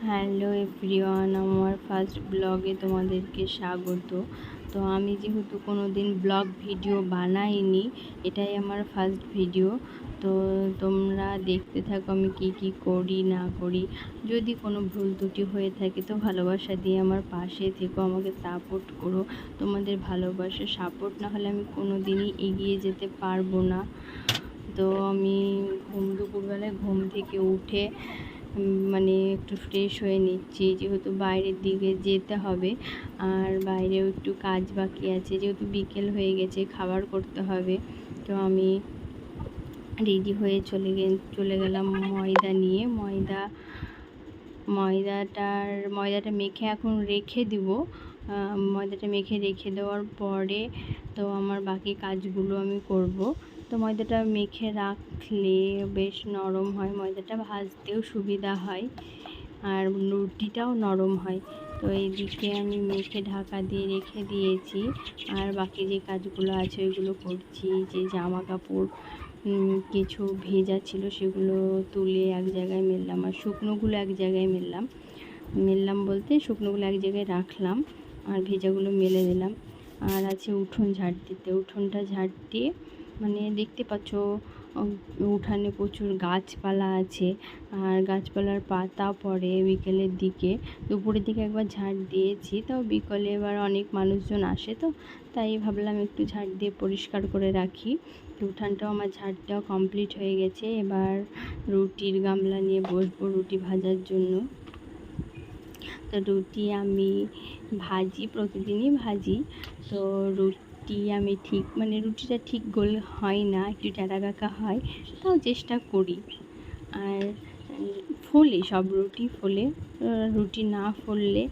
Hello everyone, আমার first ব্লগে তোমাদেরকে স্বাগত। তো আমি যেহেতু কোনো দিন ব্লগ ভিডিও বানাইনি, এটাই আমার ফার্স্ট ভিডিও। তো তোমরা দেখতে থাকো আমি কি করি না করি। যদি কোনো ভুল ত্রুটি হয়ে থাকে তো ভালোবাসা দিয়ে আমার পাশে থেকো, আমাকে সাপোর্ট করো। তোমাদের ভালোবাসা সাপোর্ট না হলে আমি কোনো দিনই এগিয়ে যেতে পারবো না। তো আমি দুপুরবেলায় ঘুম থেকে উঠে মানে একটু ফ্রেশ হয়ে নিচ্ছি, যেহেতু বাইরের দিকে যেতে হবে আর বাইরেও একটু কাজ বাকি আছে, যেহেতু বিকেল হয়ে গেছে খাবার করতে হবে। তো আমি রেডি হয়ে চলে গেলাম ময়দা নিয়ে। ময়দাটা মেখে এখন রেখে দিব। ময়দাটা মেখে রেখে দেওয়ার পরে তো আমার বাকি কাজগুলো আমি করব। তো ময়দাটা মেখে রাখলে বেশ নরম হয়, ময়দাটা ভাজতেও সুবিধা হয় আর রুটিটাও নরম হয়। তো এইদিকে আমি মেখে ঢাকা দিয়ে রেখে দিয়েছি আর বাকি যে কাজগুলো আছে ওইগুলো করছি। যে জামা কাপড় কিছু ভেজা ছিল সেগুলো তুলে এক জায়গায় মেললাম আর শুকনোগুলো এক জায়গায় মেললাম বলতে শুকনোগুলো এক জায়গায় রাখলাম আর ভেজাগুলো মেলে দিলাম। আর আছে উঠোন ঝাড় দিতে, উঠোনটা ঝাড় দিয়ে মানে দেখতে পাচ্ছ উঠানে প্রচুর গাছপালা আছে আর গাছপালার পাতা পড়ে বিকেলের দিকে। দুপুরের দিকে একবার ঝাড় দিয়েছি, তাও বিকেলে এবার অনেক মানুষজন আসে, তো তাই ভাবলাম একটু ঝাড় দিয়ে পরিষ্কার করে রাখি। উঠানটাও আমার ঝাড় দেওয়া কমপ্লিট হয়ে গেছে। এবার রুটির গামলা নিয়ে বসবো রুটি ভাজার জন্য। তো রুটি আমি ভাজি, প্রতিদিনই ভাজি। তো রুটি আমি রুটিটা ঠিক গোল হয় না, একটু ট্যাড়া ব্যাকা হয়, তাও চেষ্টা করি। আর ফোলে, সব রুটি ফোলে। রুটি না ফুললে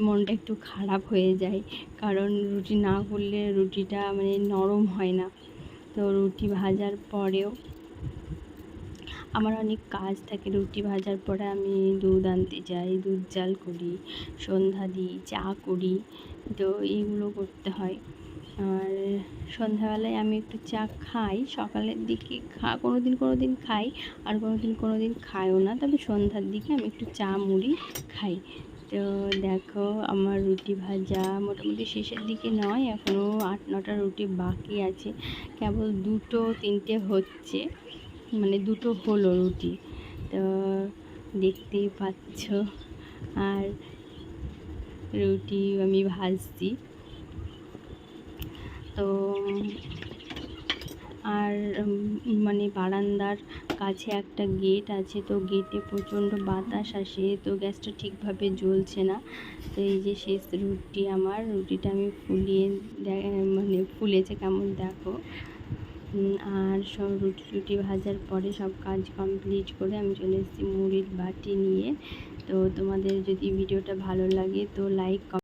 মনটা একটু খারাপ হয়ে যায়, কারণ রুটি না ফুললে রুটিটা নরম হয় না। তো রুটি ভাজার পরেও আমার অনেক কাজ থাকে। রুটি ভাজার পরে আমি দুধ আনতে যাই, দুধ জাল করি, সন্ধ্যা দিই, চা করি, তো এইগুলো করতে হয়। আর সন্ধ্যাবেলায় আমি একটু চা খাই, সকালের দিকে কোনো দিন খাই আর কোনো দিন খাইও না, তবে সন্ধ্যার দিকে আমি একটু চা মুড়ি খাই। তো দেখো আমার রুটি ভাজা মোটামুটি শেষের দিকে নয়, এখনও 8-9টা রুটি বাকি আছে, কেবল 2-3টে হচ্ছে, দুটো হলো রুটি। তো দেখতেই পাচ্ছ আর রুটি আমি ভাজছি। তো আর বারান্দার কাছে একটা গেট আছে, তো গেটে প্রচণ্ড বাতাস আসে, তো গ্যাসটা ঠিকভাবে জ্বলছে না। তো এই যে শেষ রুটি, আমার রুটিটা আমি ফুলেছে কেমন দেখো। আর সব রুটি ভাজার পরে সব কাজ কমপ্লিট করে আমি চলে এসেছি মুড়ির বাটি নিয়ে। তো তোমাদের যদি ভিডিওটা ভালো লাগে তো লাইক